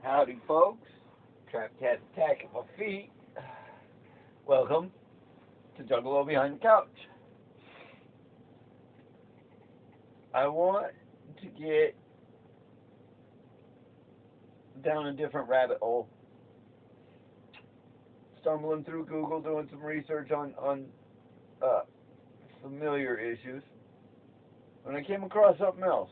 Howdy, folks. Trap Cat Attack at my feet. Welcome to Juggalo Behind the Couch. I want to get down a different rabbit hole. Stumbling through Google, doing some research on familiar issues, when I came across something else.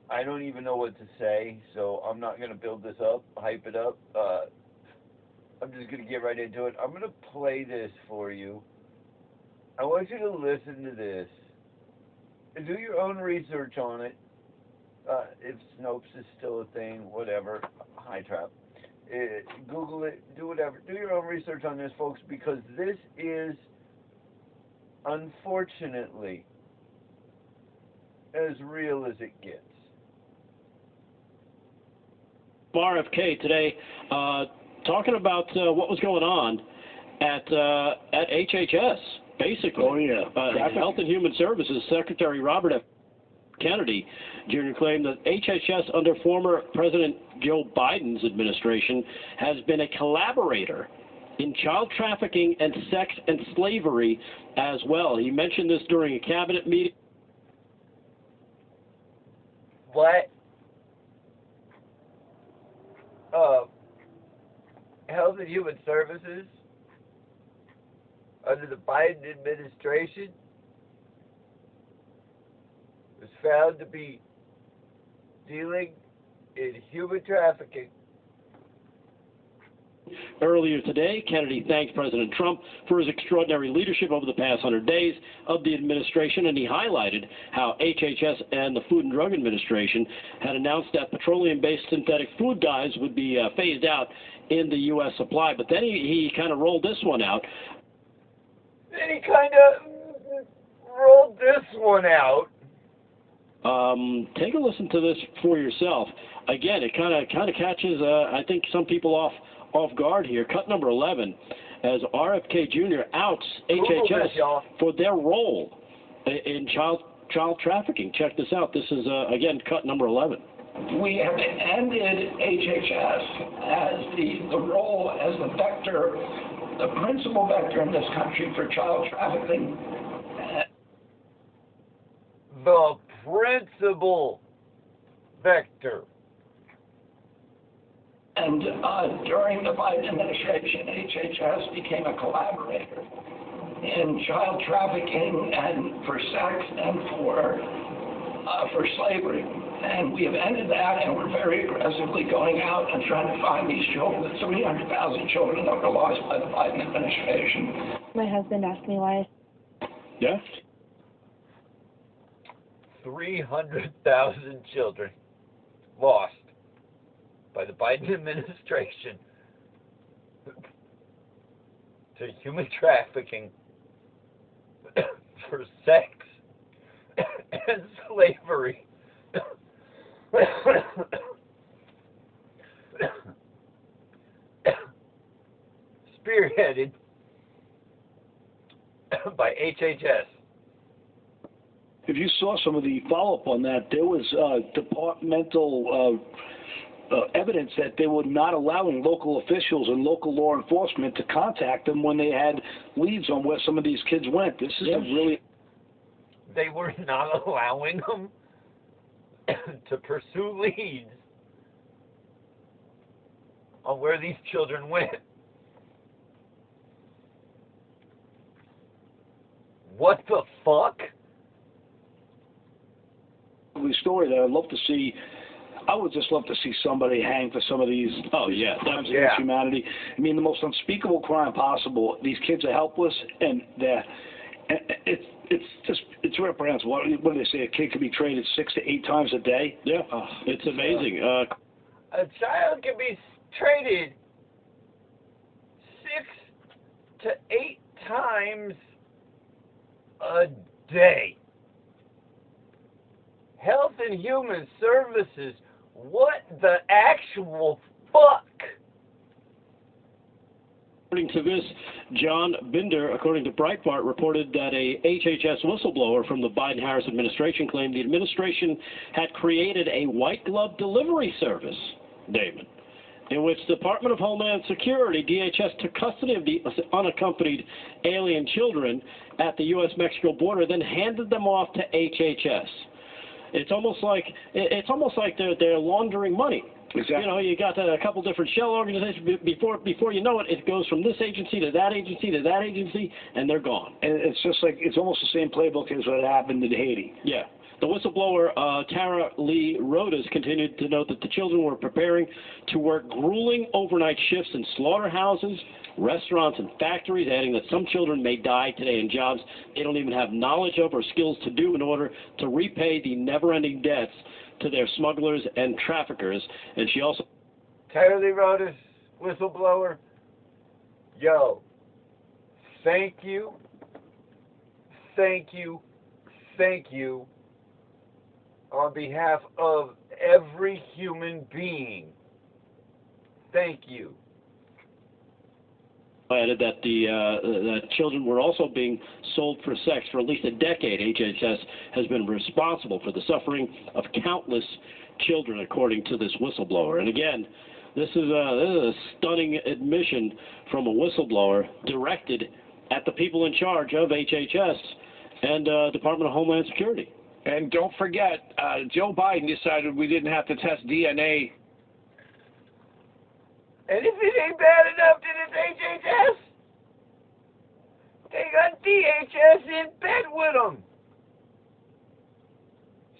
I don't even know what to say, so I'm not going to build this up, hype it up. I'm just going to get right into it. I'm going to play this for you. I want you to listen to this. Do your own research on it. If Snopes is still a thing, whatever. Hi, Trap. Google it, do whatever. Do your own research on this, folks, because this is, unfortunately, as real as it gets. RFK today, talking about what was going on at HHS, basically. Oh, yeah. Health and Human Services Secretary Robert F. Kennedy Jr. claimed that HHS under former President Joe Biden's administration has been a collaborator in child trafficking and sex and slavery as well. He mentioned this during a cabinet meeting. What? Health and Human Services under the Biden administration was found to be dealing in human trafficking. Earlier today, Kennedy thanked President Trump for his extraordinary leadership over the past 100 days of the administration, and he highlighted how HHS and the Food and Drug Administration had announced that petroleum-based synthetic food dyes would be phased out in the U.S. supply. But then he kind of rolled this one out. Then he kind of rolled this one out. Take a listen to this for yourself. Again, it kind of catches, I think, some people off guard here. Cut number 11, as RFK Jr. outs HHS for their role in child trafficking. Check this out. This is, again, cut number 11. We have ended HHS as the role as the vector, the principal vector in this country for child trafficking. The principal vector. And during the Biden administration, HHS became a collaborator in child trafficking and for sex and for slavery. And we have ended that, and we're very aggressively going out and trying to find these children. The 300,000 children that were lost by the Biden administration. My husband asked me why. Yeah? 300,000 children lost by the Biden administration to human trafficking for sex and slavery. Spearheaded by HHS. If you saw some of the follow-up on that, there was departmental evidence that they were not allowing local officials and local law enforcement to contact them when they had leads on where some of these kids went. This is really... They were not allowing them to pursue leads on where these children went. What the fuck? Story that I'd love to see. I would just love to see somebody hang for some of these crimes against humanity. I mean, the most unspeakable crime possible. These kids are helpless, and it's reprehensible. What do they say? A kid could be traded 6 to 8 times a day. Yeah, it's amazing. A child can be traded 6 to 8 times a day. Health and Human Services, what the actual fuck? According to this, John Binder, according to Breitbart, reported that a HHS whistleblower from the Biden-Harris administration claimed the administration had created a white glove delivery service, Damon, in which the Department of Homeland Security, DHS, took custody of the unaccompanied alien children at the U.S.-Mexico border, then handed them off to HHS. It's almost like they're laundering money. Exactly. You know, you got a couple different shell organizations. Before you know it, it goes from this agency to that agency to that agency, and they're gone. And it's just like, it's almost the same playbook as what happened in Haiti. Yeah. The whistleblower, Tara Lee Rodas, continued to note that the children were preparing to work grueling overnight shifts in slaughterhouses, restaurants, and factories, adding that some children may die today in jobs they don't even have knowledge of or skills to do in order to repay the never-ending debts to their smugglers and traffickers. And she also... Tara Lee Rodas, whistleblower, yo, thank you, on behalf of every human being. Thank you. Added that that children were also being sold for sex for at least a decade. HHS has been responsible for the suffering of countless children, according to this whistleblower. And again, this is a stunning admission from a whistleblower directed at the people in charge of HHS and Department of Homeland Security. And don't forget, Joe Biden decided we didn't have to test DNA. And if it ain't bad enough that it's HHS, they got DHS in bed with them.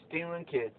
Stealing kids.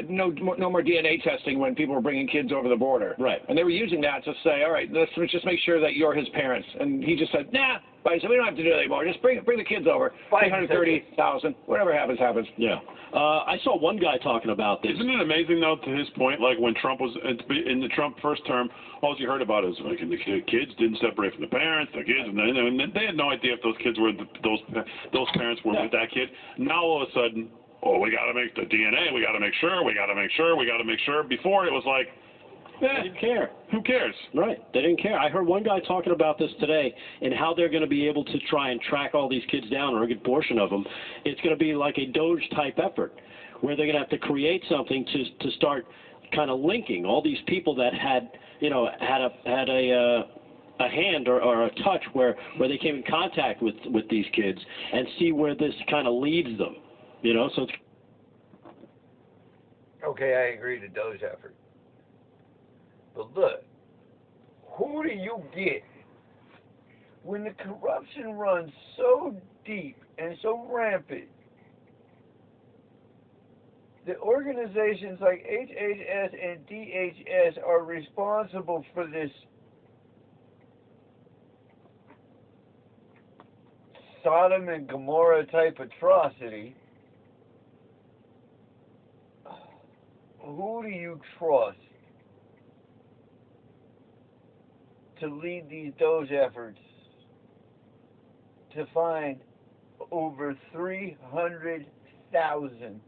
No more DNA testing when people were bringing kids over the border. Right. And they were using that to say, all right, let's just make sure that you're his parents. And he just said, nah. Biden said, we don't have to do that anymore. Just bring the kids over. 330,000. Whatever happens, happens. Yeah. I saw one guy talking about this. Isn't it amazing, though, to his point, like when Trump was in the Trump first term, all you heard about is like the kids didn't separate from the parents, the kids, and they had no idea if those kids were those parents were with that kid. Now all of a sudden, oh, we got to make the DNA. We got to make sure. Before it was like, They didn't care. Who cares? Right. They didn't care. I heard one guy talking about this today and how they're going to be able to try and track all these kids down, or a good portion of them. It's going to be like a Doge-type effort where they're going to have to create something to start kind of linking all these people that had a hand or a touch where they came in contact with these kids, and see where this kind of leads them. You know, so it's... Okay, I agree to Doge effort. But look, who do you get when the corruption runs so deep and so rampant that organizations like HHS and DHS are responsible for this Sodom and Gomorrah type atrocity? Who do you trust to lead these Doge efforts to find over 300,000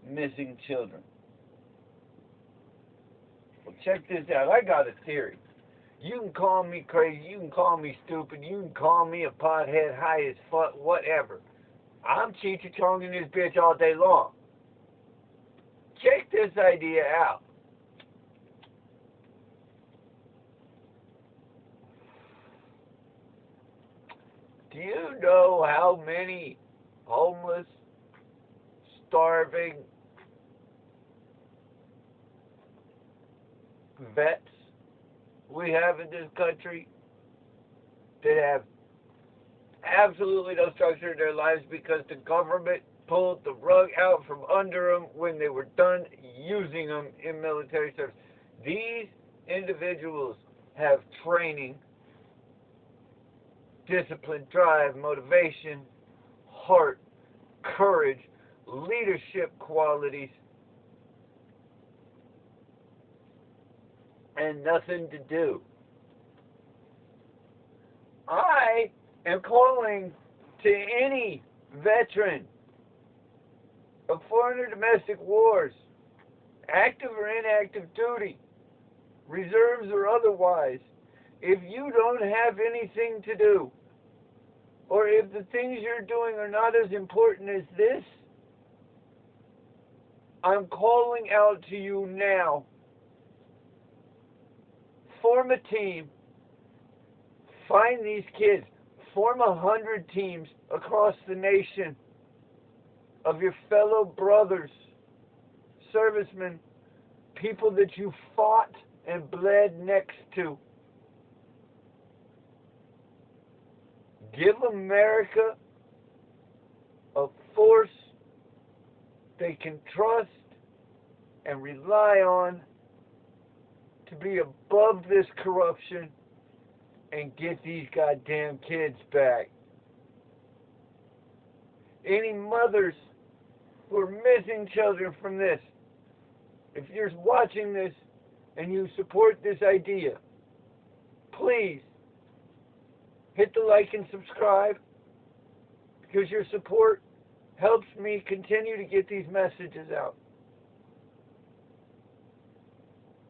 missing children? Well, check this out. I got a theory. You can call me crazy, you can call me stupid, you can call me a pothead, high as fuck, whatever. I'm cheech-a-chonging this bitch all day long. Check this idea out. Do you know how many homeless, starving vets we have in this country that have absolutely no structure in their lives because the government pulled the rug out from under them when they were done using them in military service? These individuals have training, discipline, drive, motivation, heart, courage, leadership qualities, and nothing to do. I am calling to any veteran of foreign or domestic wars, active or inactive duty, reserves or otherwise, if you don't have anything to do, or if the things you're doing are not as important as this, I'm calling out to you now. Form a team. Find these kids. Form 100 teams across the nation of your fellow brothers, servicemen, people that you fought and bled next to. Give America a force they can trust and rely on to be above this corruption and get these goddamn kids back. Any mothers who are missing children from this, if you're watching this and you support this idea, please hit the like and subscribe, because your support helps me continue to get these messages out.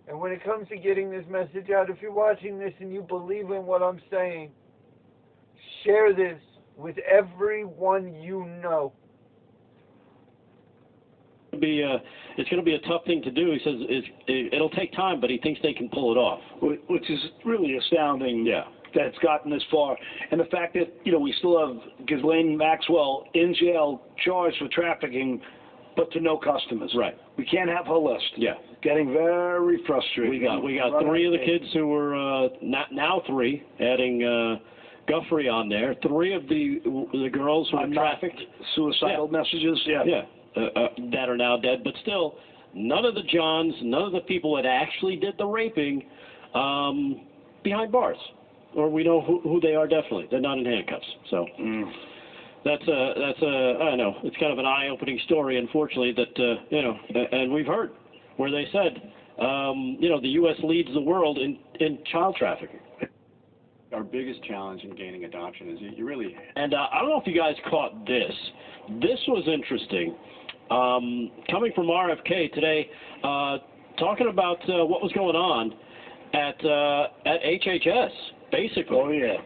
And when it comes to getting this message out, if you're watching this and you believe in what I'm saying, share this with everyone you know. It's going to be a tough thing to do. He says it'll take time, but he thinks they can pull it off. Which is really astounding. Yeah. That's gotten this far. And the fact that, we still have Ghislaine Maxwell in jail charged for trafficking, but to no customers. Right. We can't have her list. Yeah. Getting very frustrated. We got three of the kids who were, now three, adding Guffrey on there. Three of the girls who were trafficked. Suicidal messages. Yeah. That are now dead. But still, none of the Johns, none of the people that actually did the raping behind bars. Or we know who they are definitely. They're not in handcuffs. So that's I don't know. It's kind of an eye-opening story, unfortunately, that, and we've heard where they said, the U.S. leads the world in child trafficking. Our biggest challenge in gaining adoption is you really... And I don't know if you guys caught this. This was interesting. Coming from RFK today, talking about what was going on at HHS, basically. Oh, yeah.